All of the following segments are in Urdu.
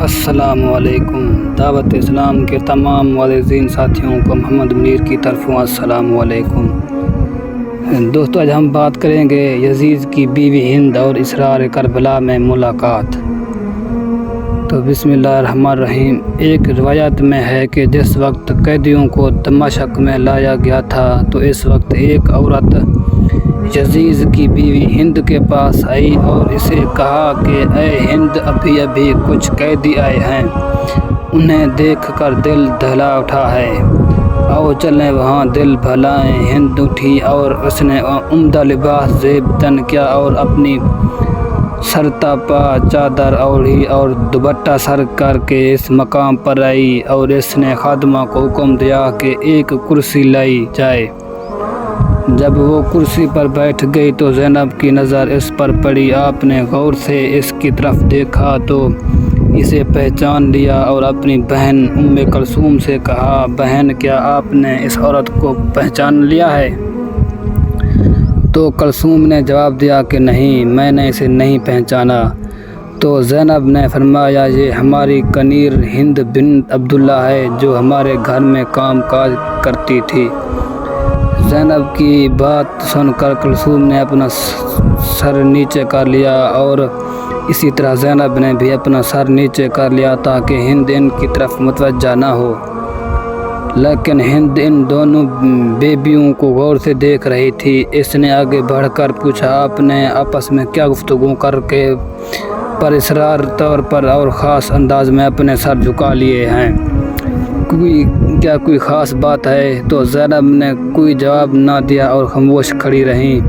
السلام علیکم۔ دعوت اسلام کے تمام معززین ساتھیوں کو محمد منیر کی طرفوں السلام علیکم۔ دوستو، آج ہم بات کریں گے یزید کی بیوی ہند اور اسرار کربلا میں ملاقات۔ تو بسم اللہ الرحمن الرحیم۔ ایک روایت میں ہے کہ جس وقت قیدیوں کو دمشق میں لایا گیا تھا تو اس وقت ایک عورت یزید کی بیوی ہند کے پاس آئی اور اسے کہا کہ اے ہند، ابھی کچھ قیدی آئے ہیں، انہیں دیکھ کر دل دہلا اٹھا ہے، آؤ چلیں وہاں دل بہلائیں۔ ہند اٹھی اور اس نے عمدہ لباس زیب تن کیا اور اپنی سرتاپا چادر اوڑھی اور دوپٹہ سر کر کے اس مقام پر آئی اور اس نے خادمہ کو حکم دیا کہ ایک کرسی لائی جائے۔ جب وہ کرسی پر بیٹھ گئی تو زینب کی نظر اس پر پڑی۔ آپ نے غور سے اس کی طرف دیکھا تو اسے پہچان لیا اور اپنی بہن ام کلثوم سے کہا، بہن، کیا آپ نے اس عورت کو پہچان لیا ہے؟ تو کلثوم نے جواب دیا کہ نہیں، میں نے اسے نہیں پہچانا۔ تو زینب نے فرمایا، یہ ہماری کنیر ہند بنت عبداللہ ہے جو ہمارے گھر میں کام کاج کرتی تھی۔ زینب کی بات سن کر کلثوم نے اپنا سر نیچے کر لیا اور اسی طرح زینب نے بھی اپنا سر نیچے کر لیا تاکہ ہند ان کی طرف متوجہ نہ ہو۔ لیکن ہند ان دونوں بیبیوں کو غور سے دیکھ رہی تھی۔ اس نے آگے بڑھ کر پوچھا، آپ نے آپس میں کیا گفتگو کر کے پر اسرار طور پر اور خاص انداز میں اپنے سر جھکا لیے ہیں؟ کیا کوئی خاص بات ہے؟ تو زینب نے کوئی جواب نہ دیا اور خاموش کھڑی رہیں۔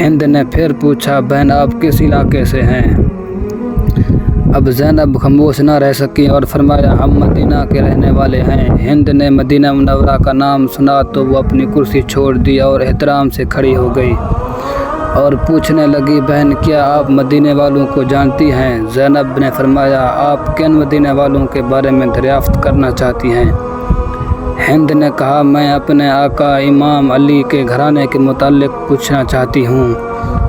ہند نے پھر پوچھا، بہن، آپ کس علاقے سے ہیں؟ اب زینب خاموش نہ رہ سکی اور فرمایا، ہم مدینہ کے رہنے والے ہیں۔ ہند نے مدینہ منورہ کا نام سنا تو وہ اپنی کرسی چھوڑ دی اور احترام سے کھڑی ہو گئی اور پوچھنے لگی، بہن، کیا آپ مدینے والوں کو جانتی ہیں؟ زینب نے فرمایا، آپ کن مدینے والوں کے بارے میں دریافت کرنا چاہتی ہیں؟ ہند نے کہا، میں اپنے آقا امام علی کے گھرانے کے متعلق پوچھنا چاہتی ہوں۔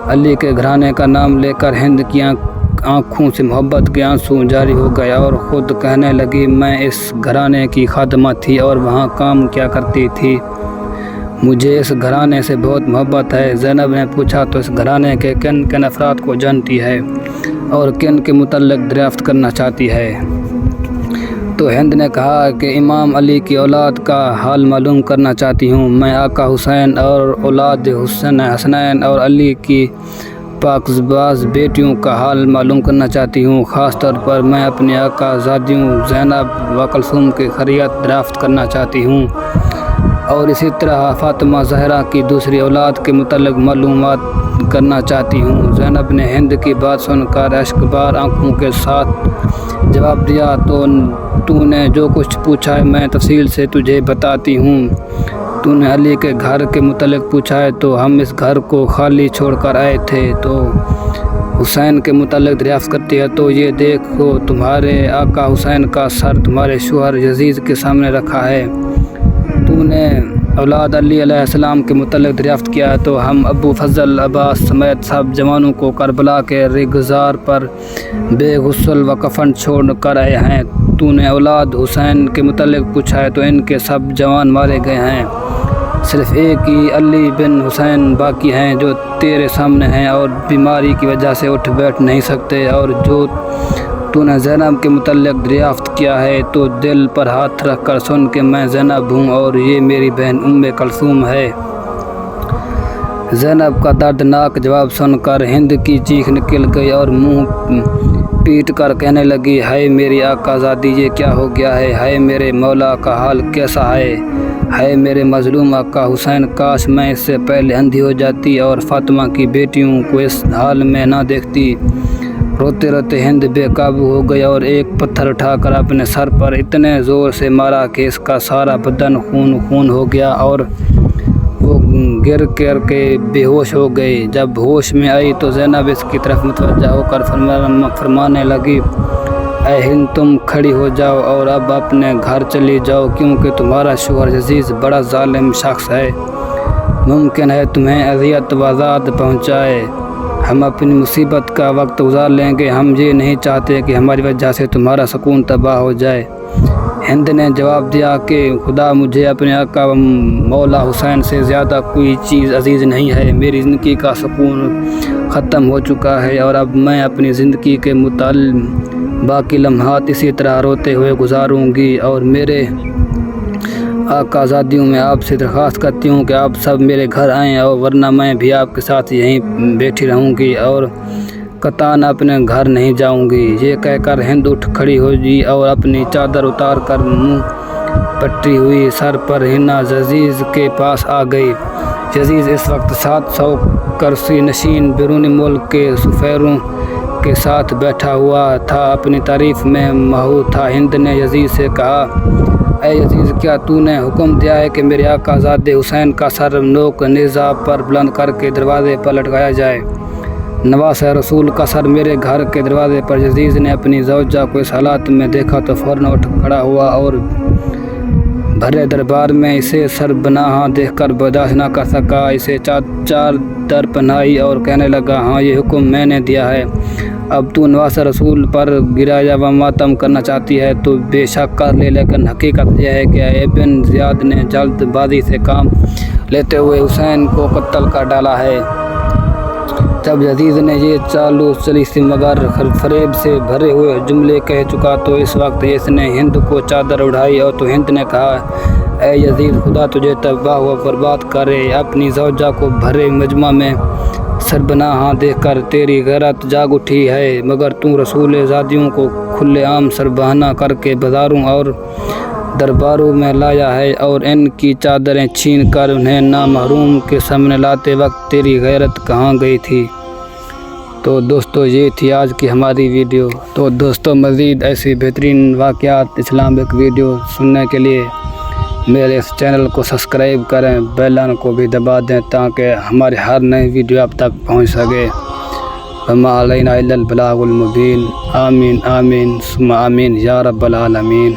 علی کے گھرانے کا نام لے کر ہند کی آنکھوں سے محبت کے آنسو جاری ہو گئے اور خود کہنے لگی، میں اس گھرانے کی خادمہ تھی اور وہاں کام کیا کرتی تھی، مجھے اس گھرانے سے بہت محبت ہے۔ زینب نے پوچھا، تو اس گھرانے کے کن افراد کو جانتی ہے اور کن کے متعلق دریافت کرنا چاہتی ہے؟ تو ہند نے کہا کہ امام علی کی اولاد کا حال معلوم کرنا چاہتی ہوں۔ میں آقا حسین اور اولاد حسنین اور علی کی پاکیزہ بیٹیوں کا حال معلوم کرنا چاہتی ہوں۔ خاص طور پر میں اپنی آقا زادیوں زینب و کلثوم کی خیریت دریافت کرنا چاہتی ہوں اور اسی طرح فاطمہ زہرا کی دوسری اولاد کے متعلق معلومات کرنا چاہتی ہوں۔ زینب نے ہند کی بات سن کر اشکبار آنکھوں کے ساتھ جواب دیا، تو نے جو کچھ پوچھا ہے میں تفصیل سے تجھے بتاتی ہوں۔ تو نے علی کے گھر کے متعلق پوچھا ہے تو ہم اس گھر کو خالی چھوڑ کر آئے تھے۔ تو حسین کے متعلق دریافت کرتی ہے تو یہ دیکھو، تمہارے آقا حسین کا سر تمہارے شوہر یزید کے سامنے رکھا ہے۔ تو نے اولاد علی علیہ السلام کے متعلق دریافت کیا ہے تو ہم ابو فضل عباس سمیت سب جوانوں کو کربلا کے ریگزار پر بے غسل و کفن چھوڑ کر آئے ہیں۔ تو نے اولاد حسین کے متعلق پوچھا ہے تو ان کے سب جوان مارے گئے ہیں، صرف ایک ہی علی بن حسین باقی ہیں جو تیرے سامنے ہیں اور بیماری کی وجہ سے اٹھ بیٹھ نہیں سکتے۔ اور جو تو نے زینب کے متعلق دریافت کیا ہے تو دل پر ہاتھ رکھ کر سن کہ میں زینب ہوں اور یہ میری بہن ام کلثوم ہے۔ زینب کا دردناک جواب سن کر ہند کی چیخ نکل گئی اور منہ پیٹ کر کہنے لگی، ہائے میری آقا زادی، یہ کیا ہو گیا ہے؟ ہائے میرے مولا کا حال کیسا ہے؟ ہائے میرے مظلوم آقا حسین، کاش میں اس سے پہلے اندھی ہو جاتی اور فاطمہ کی بیٹیوں کو اس حال میں نہ دیکھتی۔ روتے روتے ہند بے قابو ہو گئی اور ایک پتھر اٹھا کر اپنے سر پر اتنے زور سے مارا کہ اس کا سارا بدن خون ہو گیا اور وہ گر کر کے بے ہوش ہو گئی۔ جب ہوش میں آئی تو زینب اس کی طرف متوجہ ہو کر فرمانے لگی، اے ہند، تم کھڑی ہو جاؤ اور اب اپنے گھر چلی جاؤ، کیونکہ تمہارا شوہر یزید بڑا ظالم شخص ہے، ممکن ہے تمہیں اذیت و عذاب پہنچائے۔ ہم اپنی مصیبت کا وقت گزار لیں گے، ہم یہ نہیں چاہتے کہ ہماری وجہ سے تمہارا سکون تباہ ہو جائے۔ ہند نے جواب دیا کہ خدا، مجھے اپنے آقا و مولا حسین سے زیادہ کوئی چیز عزیز نہیں ہے۔ میری زندگی کا سکون ختم ہو چکا ہے اور اب میں اپنی زندگی کے متعلق باقی لمحات اسی طرح روتے ہوئے گزاروں گی۔ اور میرے آقا زادیوں، میں آپ سے درخواست کرتی ہوں کہ آپ سب میرے گھر آئیں، اور ورنہ میں بھی آپ کے ساتھ یہیں بیٹھی رہوں گی اور قطعاً اپنے گھر نہیں جاؤں گی۔ یہ کہہ کر ہند اٹھ کھڑی ہوئی اور اپنی چادر اتار کر منہ پٹی ہوئی سر پر ہنا یزید کے پاس آ گئی۔ یزید اس وقت 700 کرسی نشین بیرون ملک کے سفیروں کے ساتھ بیٹھا ہوا تھا، اپنی تعریف میں مہو تھا۔ ہند نے یزید سے کہا، اے یزید، کیا تو نے حکم دیا ہے کہ میرے آقا زادے حسین کا سر نوک نیزہ پر بلند کر کے دروازے پر لٹکایا جائے؟ نواسہ رسول کا سر میرے گھر کے دروازے پر۔ یزید نے اپنی زوجہ کو اس حالت میں دیکھا تو فوراً اٹھ کھڑا ہوا اور بھرے دربار میں اسے سر بناہا دیکھ کر برداشت نہ کر سکا، اسے چادر پہنائی اور کہنے لگا، ہاں، یہ حکم میں نے دیا ہے۔ اب تو نواسہ رسول پر گریہ و ماتم کرنا چاہتی ہے تو بے شک کر لے، لیکن حقیقت یہ ہے کہ ابن زیاد نے جلد بازی سے کام لیتے ہوئے حسین کو قتل کر ڈالا ہے۔ جب یزید نے یہ چالو چلیسی مگر فریب سے بھرے ہوئے جملے کہہ چکا تو اس وقت اس نے ہند کو چادر اڑائی، اور تو ہند نے کہا، اے یزید، خدا تجھے تباہ و برباد کرے۔ اپنی زوجہ کو بھرے مجمع میں سربناہ دیکھ کر تیری غیرت جاگ اٹھی ہے، مگر تو رسول زادیوں کو کھلے عام سربناہ کر کے بازاروں اور درباروں میں لایا ہے، اور ان کی چادریں چھین کر انہیں نامحروم کے سامنے لاتے وقت تیری غیرت کہاں گئی تھی؟ تو دوستو، یہ تھی آج کی ہماری ویڈیو۔ تو دوستو، مزید ایسی بہترین واقعات اسلامک ویڈیو سننے کے لیے میرے اس چینل کو سبسکرائب کریں، بیل آئکن کو بھی دبا دیں تاکہ ہماری ہر نئی ویڈیو آپ تک پہنچ سکے۔ وما علینا الا البلاغ المبین۔ آمین آمین ثم آمین یا رب العالمین۔